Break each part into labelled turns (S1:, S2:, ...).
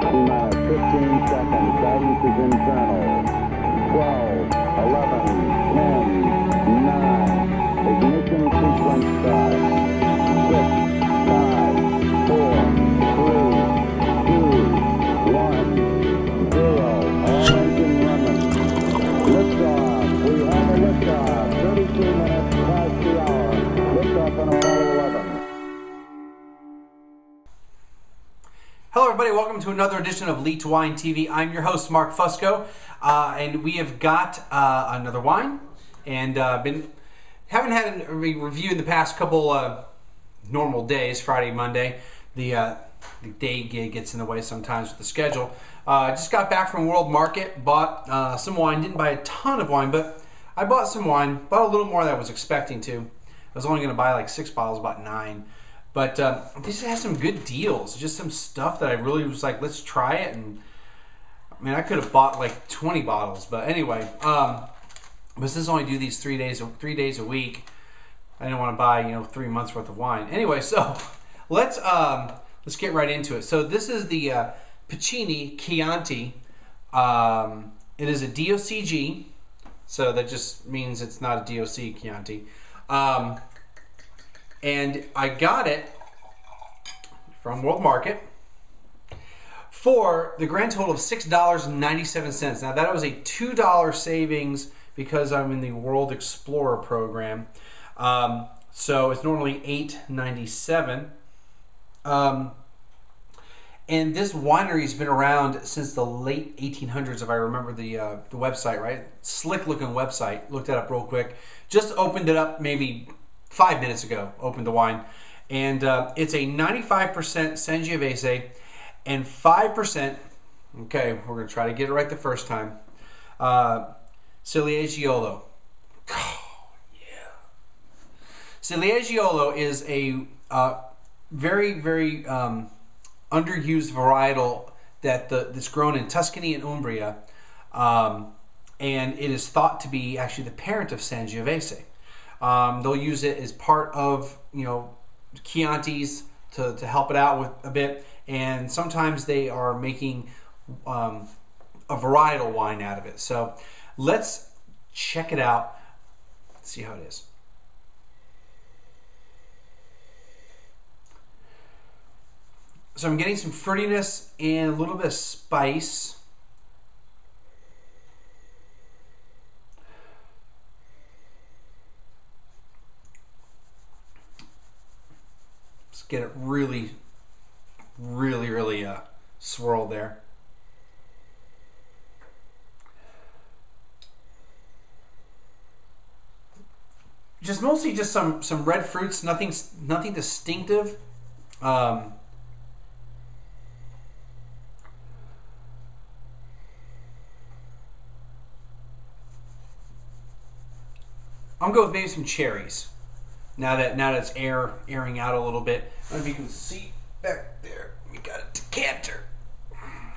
S1: T-minus 15 seconds. Guidance is internal. 12, 11, 10, 9. Ignition sequence start. 6, 5, 4, 3, 2, 1, 0. All engine running. Liftoff. We have a liftoff. 32 minutes past the hour. Liftoff on Apollo 11.
S2: Hello everybody, welcome to another edition of Leet Wine TV. I'm your host Mark Fusco, and we have got another wine, and haven't had a review in the past couple normal days, Friday, Monday. The day gig gets in the way sometimes with the schedule. Just got back from World Market, bought some wine, didn't buy a ton of wine, but I bought some wine, bought a little more than I was expecting to. I was only going to buy like 6 bottles, bought 9. But this has some good deals, just some stuff that I really was like, let's try it. And I mean, I could have bought like 20 bottles, but anyway, but since I only do these 3 days a week, I didn't want to buy 3 months worth of wine. Anyway, so let's get right into it. So this is the Piccini Chianti. It is a DOCG, so that just means it's not a DOC Chianti. And I got it from World Market for the grand total of $6.97. Now that was a $2 savings because I'm in the World Explorer program. So it's normally $8.97. And this winery's been around since the late 1800s, if I remember the website right. Slick looking website. Looked it up real quick. Just opened it up maybe 5 minutes ago, opened the wine, and it's a 95% Sangiovese and 5%, okay, we're going to try to get it right the first time, Ciliegiolo. Oh, yeah. Ciliegiolo is a very, very underused varietal that's grown in Tuscany and Umbria, and it is thought to be actually the parent of Sangiovese. They'll use it as part of Chiantis to help it out with a bit, and sometimes they are making a varietal wine out of it. So let's check it out, see how it is. So I'm getting some fruitiness and a little bit of spice. Get it really swirled there. Just mostly just some red fruits, nothing distinctive. I'm gonna go with maybe some cherries. Now that it's airing out a little bit. I don't know if you can see back there. We got a decanter. I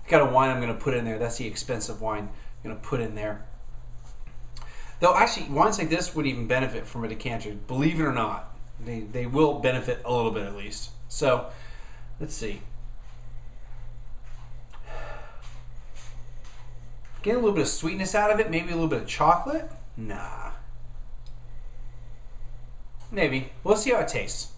S2: got a wine I'm going to put in there. That's the expensive wine I'm going to put in there. Though actually, wines like this would even benefit from a decanter. Believe it or not, they will benefit a little bit at least. So let's see. Getting a little bit of sweetness out of it. Maybe a little bit of chocolate. Nah. Maybe. We'll see how it tastes.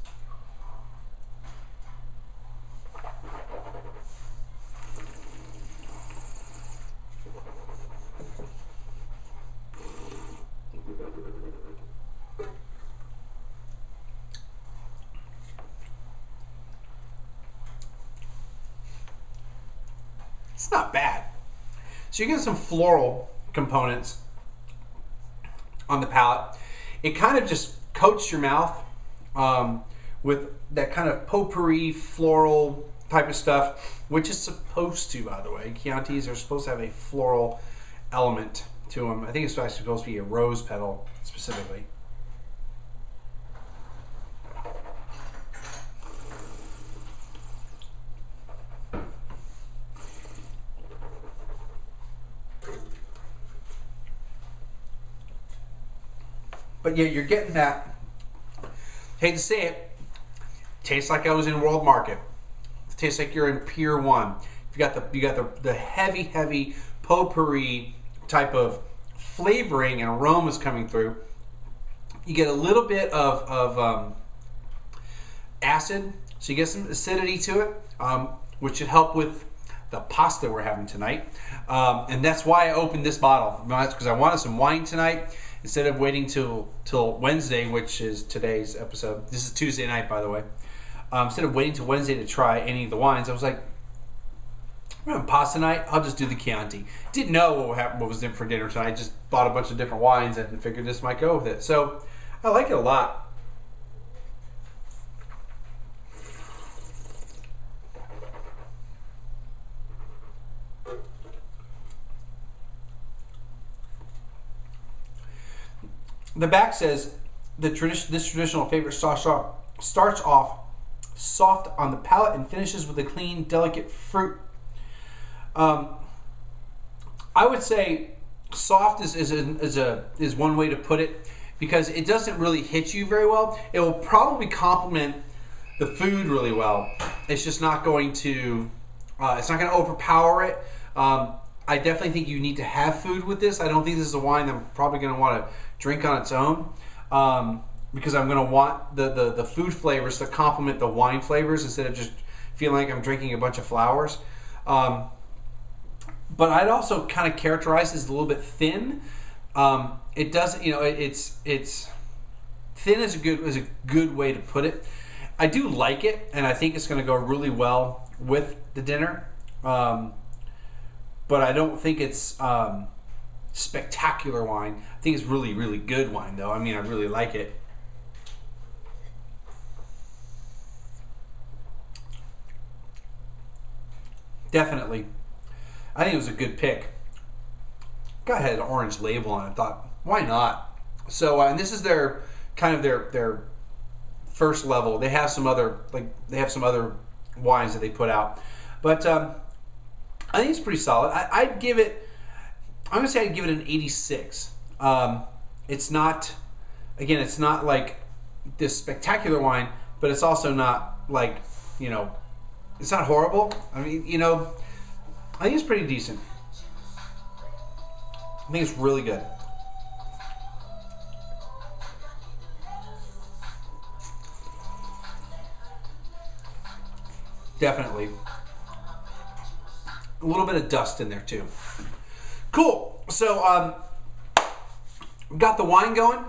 S2: It's not bad. So you get some floral components on the palate. It kind of just coats your mouth with that kind of potpourri floral type of stuff, which is supposed to, by the way, Chiantis are supposed to have a floral element to them. I think it's actually supposed to be a rose petal specifically. But yeah, you're getting that, hate to say it, tastes like I was in World Market. tastes like you're in Pier 1. You got the heavy potpourri type of flavoring and aromas coming through. You get a little bit of acid, so you get some acidity to it, which should help with the pasta we're having tonight. And that's why I opened this bottle. That's because I wanted some wine tonight instead of waiting till Wednesday, which is today's episode. This is Tuesday night, by the way. Instead of waiting till Wednesday to try any of the wines, I was like, we're having pasta night, I'll just do the Chianti. Didn't know what was in for dinner tonight. Just bought a bunch of different wines and figured this might go with it. So I like it a lot. The back says this traditional favorite sauce starts off soft on the palate and finishes with a clean, delicate fruit. I would say soft is one way to put it, because it doesn't really hit you very well. It will probably complement the food really well. It's just not going to it's not going to overpower it. I definitely think you need to have food with this. I don't think this is a wine that I'm probably going to want to drink on its own, because I'm going to want the food flavors to complement the wine flavors instead of just feeling like I'm drinking a bunch of flowers. But I'd also kind of characterize this as a little bit thin. It doesn't, it's thin is a good way to put it. I do like it, and I think it's going to go really well with the dinner. But I don't think it's spectacular wine. I think it's really, really good wine, though. I mean, I really like it. Definitely. I think it was a good pick. Got had an orange label on it. I thought, why not? So, and this is their kind of their first level. They have some other wines that they put out, but I think it's pretty solid. I'd give it. I'm gonna say I'd give it an 86. It's not, again, it's not like this spectacular wine, but it's also not like, it's not horrible. I mean, I think it's pretty decent. I think it's really good. Definitely. A little bit of dust in there too. Cool. So we got the wine going.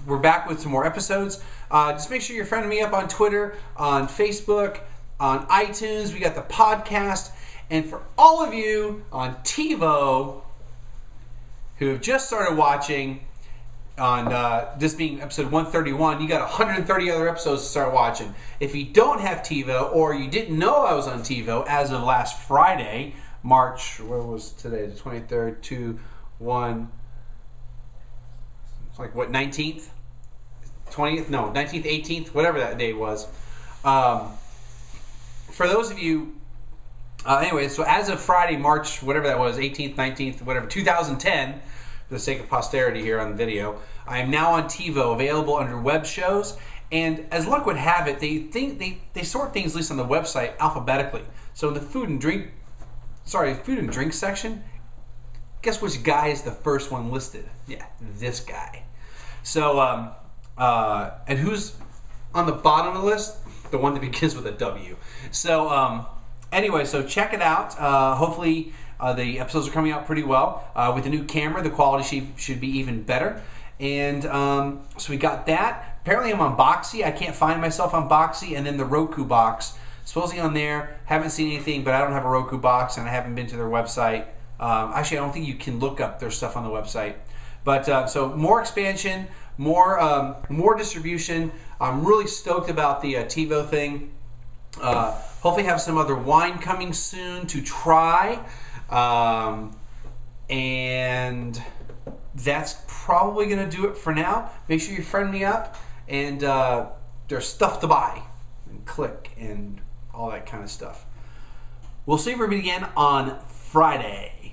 S2: We're back with some more episodes. Just make sure you're friending me up on Twitter, on Facebook, on iTunes. We got the podcast. And for all of you on TiVo who have just started watching, on this being episode 131, you got 130 other episodes to start watching. If you don't have TiVo, or you didn't know I was on TiVo as of last Friday, March, what was today, the 23rd, 2, 1, it's like what, 19th? 20th? No, 19th, 18th, whatever that day was. For those of you, anyway, so as of Friday, March, whatever that was, 18th, 19th, whatever, 2010, for the sake of posterity here on the video, I am now on TiVo, available under web shows. And as luck would have it, they sort things, at least on the website, alphabetically. So in the food and drink section, guess which guy is the first one listed? Yeah, this guy. So, and who's on the bottom of the list? The one that begins with a W. So, anyway, so check it out. Hopefully, the episodes are coming out pretty well. With the new camera, the quality should be even better. And so we got that. Apparently I'm on Boxy. I can't find myself on Boxy. And then the Roku box. Supposedly on there. Haven't seen anything, but I don't have a Roku box, and I haven't been to their website. Actually, I don't think you can look up their stuff on the website. But so more expansion, more distribution. I'm really stoked about the TiVo thing. Hopefully have some other wine coming soon to try. And that's probably going to do it for now. Make sure you friend me up, and there's stuff to buy and click and all that kind of stuff. We'll see everybody again on Friday.